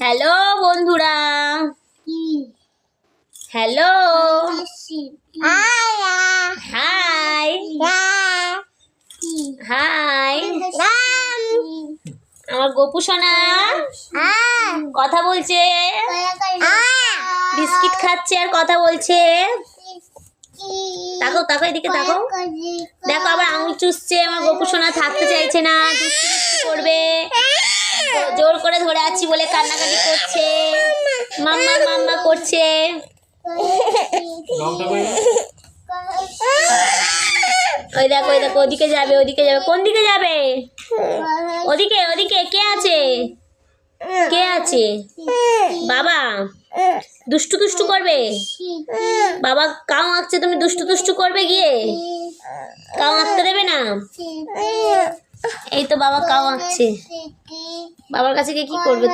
Hello বন্ধুরা, hello, high high. আমার গপু সোনা কথা বলছে, বিস্কিট খাচ্ছে আর কথা বলছে। তাকাও তাকাও, এদিকে তাকাও, দেখো আবার আঙুল চুষছে। আমার গপু সোনা থাকতে চাইছে না, দুষ্টু করবে। জোর করে ধরে আছি বলে কান্নাকাটি করছে, মাম্মা মাম্মা করছে। ওই দেখো ওই দেখো, ওদিকে যাবে ওদিকে যাবে। কোন দিকে যাবে? ওদিকে ওদিকে। কে আছে? কে আছে? বাবা দুষ্টু দুষ্টু করবে। বাবা কাউ আঁকছে, তুমি দুষ্টু দুষ্টু করবে গিয়ে? কাউ আঁকতে দেবে না। এই তো বাবা কাউ আঁকছে, বাবার কাছে গিয়ে কি করবে?